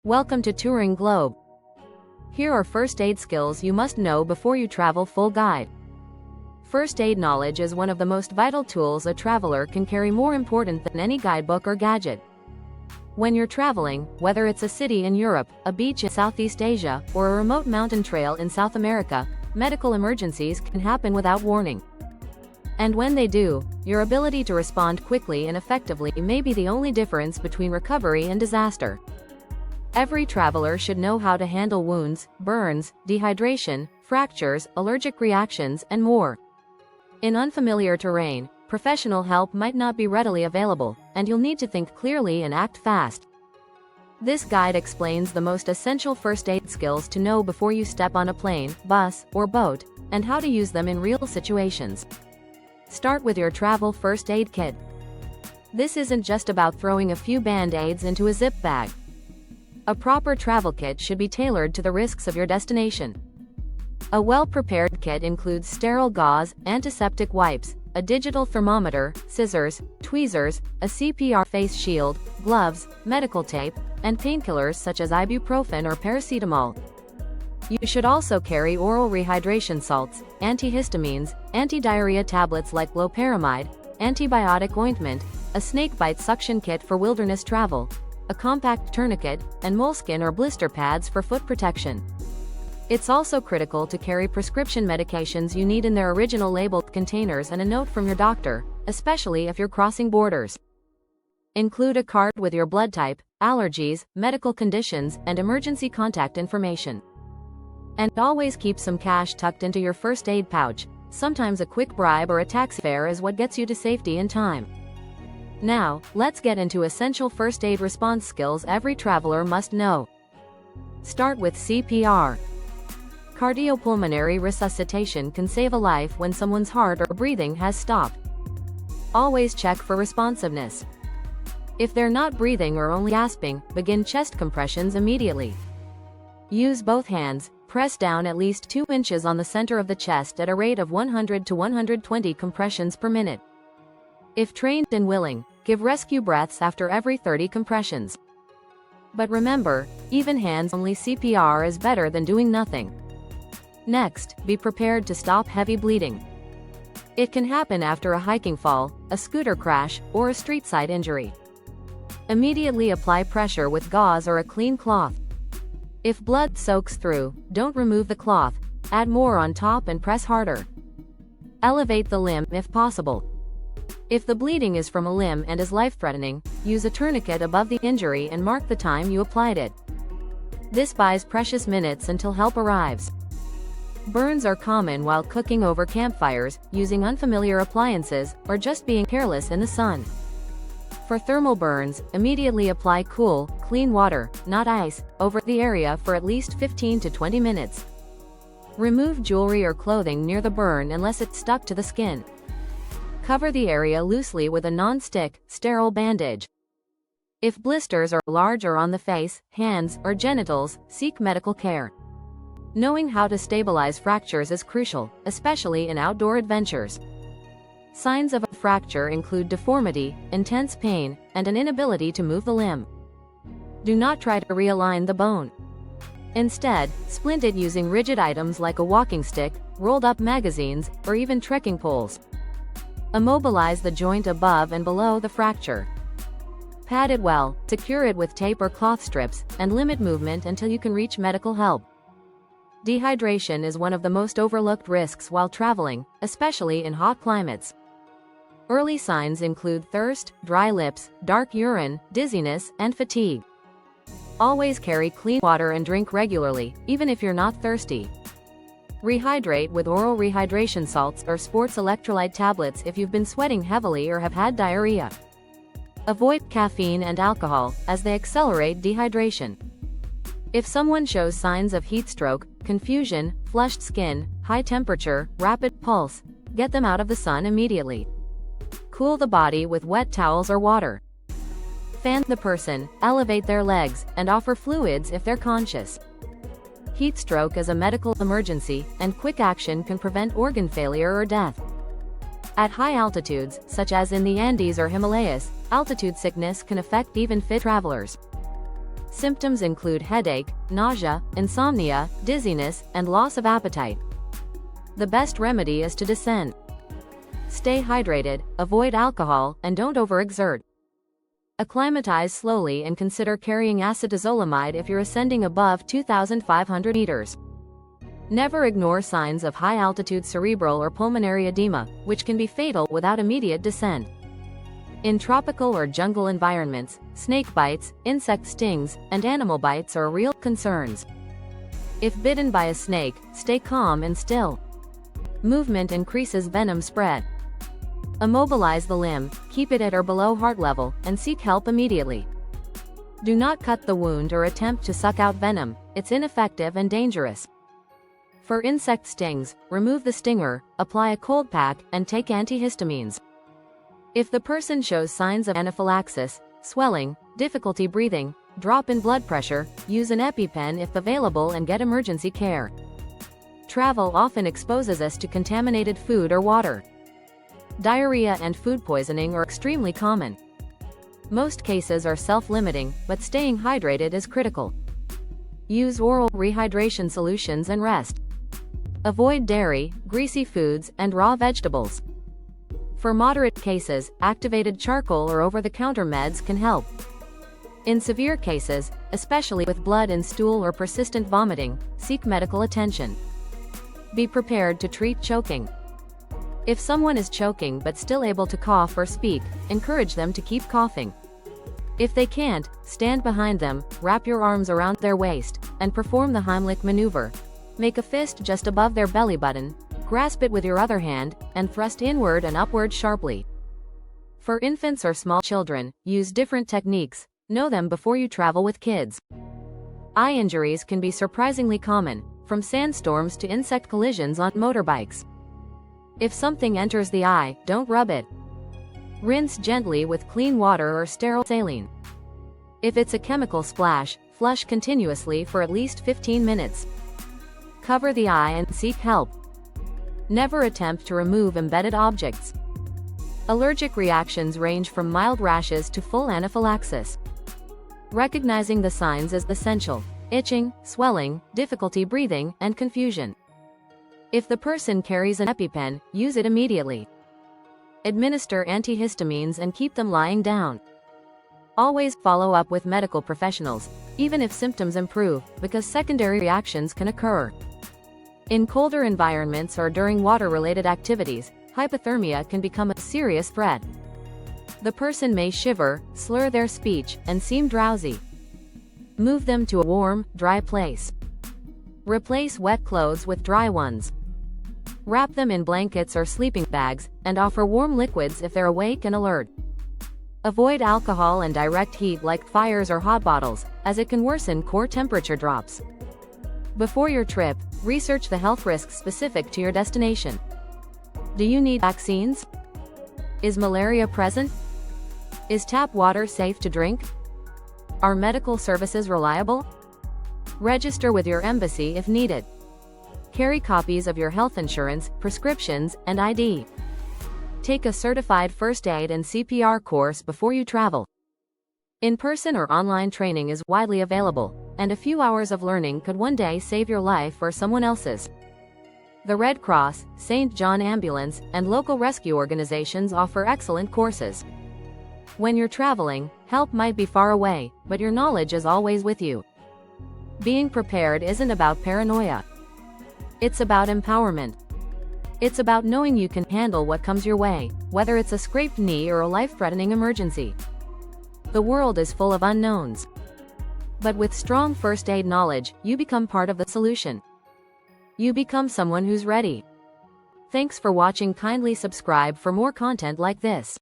Welcome to Touring Globe. Here are first aid skills you must know before you travel. Full guide. First aid knowledge is one of the most vital tools a traveler can carry, more important than any guidebook or gadget. When you're traveling, whether it's a city in Europe, a beach in Southeast Asia, or a remote mountain trail in South America, medical emergencies can happen without warning. And when they do, your ability to respond quickly and effectively may be the only difference between recovery and disaster. Every traveler should know how to handle wounds, burns, dehydration, fractures, allergic reactions, and more. In unfamiliar terrain, professional help might not be readily available, and you'll need to think clearly and act fast. This guide explains the most essential first aid skills to know before you step on a plane, bus, or boat, and how to use them in real situations. Start with your travel first aid kit. This isn't just about throwing a few band-aids into a zip bag. A proper travel kit should be tailored to the risks of your destination. A well-prepared kit includes sterile gauze, antiseptic wipes, a digital thermometer, scissors, tweezers, a CPR face shield, gloves, medical tape, and painkillers such as ibuprofen or paracetamol. You should also carry oral rehydration salts, antihistamines, anti-diarrhea tablets like loperamide, antibiotic ointment, a snakebite suction kit for wilderness travel, a compact tourniquet, and moleskin or blister pads for foot protection. It's also critical to carry prescription medications you need in their original labeled containers and a note from your doctor, especially if you're crossing borders. Include a card with your blood type, allergies, medical conditions, and emergency contact information. And always keep some cash tucked into your first aid pouch. Sometimes a quick bribe or a taxi fare is what gets you to safety in time. Now, let's get into essential first aid response skills every traveler must know. Start with CPR. Cardiopulmonary resuscitation can save a life when someone's heart or breathing has stopped. Always check for responsiveness. If they're not breathing or only gasping, begin chest compressions immediately. Use both hands, press down at least 2 inches on the center of the chest at a rate of 100 to 120 compressions per minute. If trained and willing, give rescue breaths after every 30 compressions. But remember, even hands-only CPR is better than doing nothing. Next, be prepared to stop heavy bleeding. It can happen after a hiking fall, a scooter crash, or a street-side injury. Immediately apply pressure with gauze or a clean cloth. If blood soaks through, don't remove the cloth, add more on top and press harder. Elevate the limb if possible. If the bleeding is from a limb and is life-threatening, use a tourniquet above the injury and mark the time you applied it. This buys precious minutes until help arrives. Burns are common while cooking over campfires, using unfamiliar appliances, or just being careless in the sun. For thermal burns, immediately apply cool, clean water, not ice, over the area for at least 15 to 20 minutes. Remove jewelry or clothing near the burn unless it's stuck to the skin. Cover the area loosely with a non-stick, sterile bandage. If blisters are large or on the face, hands, or genitals, seek medical care. Knowing how to stabilize fractures is crucial, especially in outdoor adventures. Signs of a fracture include deformity, intense pain, and an inability to move the limb. Do not try to realign the bone. Instead, splint it using rigid items like a walking stick, rolled-up magazines, or even trekking poles. Immobilize the joint above and below the fracture. Pad it well, secure it with tape or cloth strips, and limit movement until you can reach medical help. Dehydration is one of the most overlooked risks while traveling, especially in hot climates. Early signs include thirst, dry lips, dark urine, dizziness, and fatigue. Always carry clean water and drink regularly, even if you're not thirsty. Rehydrate with oral rehydration salts or sports electrolyte tablets if you've been sweating heavily or have had diarrhea. Avoid caffeine and alcohol, as they accelerate dehydration. If someone shows signs of heat stroke, confusion, flushed skin, high temperature, rapid pulse, get them out of the sun immediately. Cool the body with wet towels or water. Fan the person, elevate their legs, and offer fluids if they're conscious. Heat stroke is a medical emergency, and quick action can prevent organ failure or death. At high altitudes, such as in the Andes or Himalayas, altitude sickness can affect even fit travelers. Symptoms include headache, nausea, insomnia, dizziness, and loss of appetite. The best remedy is to descend. Stay hydrated, avoid alcohol, and don't overexert. Acclimatize slowly and consider carrying acetazolamide if you're ascending above 2,500 meters. Never ignore signs of high-altitude cerebral or pulmonary edema, which can be fatal without immediate descent. In tropical or jungle environments, snake bites, insect stings, and animal bites are real concerns. If bitten by a snake, stay calm and still. Movement increases venom spread. Immobilize the limb, keep it at or below heart level, and seek help immediately. Do not cut the wound or attempt to suck out venom, it's ineffective and dangerous. For insect stings, remove the stinger, apply a cold pack, and take antihistamines. If the person shows signs of anaphylaxis, swelling, difficulty breathing, drop in blood pressure, use an EpiPen if available and get emergency care. Travel often exposes us to contaminated food or water. Diarrhea and food poisoning are extremely common. Most cases are self-limiting, but staying hydrated is critical. Use oral rehydration solutions and rest. Avoid dairy, greasy foods, and raw vegetables. For moderate cases, activated charcoal or over-the-counter meds can help. In severe cases, especially with blood in stool or persistent vomiting, seek medical attention. Be prepared to treat choking. If someone is choking but still able to cough or speak, encourage them to keep coughing. If they can't, stand behind them, wrap your arms around their waist, and perform the Heimlich maneuver. Make a fist just above their belly button, grasp it with your other hand, and thrust inward and upward sharply. For infants or small children, use different techniques. Know them before you travel with kids. Eye injuries can be surprisingly common, from sandstorms to insect collisions on motorbikes. If something enters the eye, don't rub it. Rinse gently with clean water or sterile saline. If it's a chemical splash, flush continuously for at least 15 minutes. Cover the eye and seek help. Never attempt to remove embedded objects. Allergic reactions range from mild rashes to full anaphylaxis. Recognizing the signs is essential: itching, swelling, difficulty breathing, and confusion. If the person carries an EpiPen, use it immediately. Administer antihistamines and keep them lying down. Always follow up with medical professionals, even if symptoms improve, because secondary reactions can occur. In colder environments or during water-related activities, hypothermia can become a serious threat. The person may shiver, slur their speech, and seem drowsy. Move them to a warm, dry place. Replace wet clothes with dry ones. Wrap them in blankets or sleeping bags, and offer warm liquids if they're awake and alert. Avoid alcohol and direct heat like fires or hot bottles, as it can worsen core temperature drops. Before your trip, research the health risks specific to your destination. Do you need vaccines? Is malaria present? Is tap water safe to drink? Are medical services reliable? Register with your embassy if needed. Carry copies of your health insurance, prescriptions, and ID. Take a certified first aid and CPR course before you travel. In-person or online training is widely available, and a few hours of learning could one day save your life or someone else's. The Red Cross, St. John Ambulance, and local rescue organizations offer excellent courses. When you're traveling, help might be far away, but your knowledge is always with you. Being prepared isn't about paranoia. It's about empowerment. It's about knowing you can handle what comes your way, whether it's a scraped knee or a life-threatening emergency. The world is full of unknowns. But with strong first aid knowledge, you become part of the solution. You become someone who's ready. Thanks for watching. Kindly subscribe for more content like this.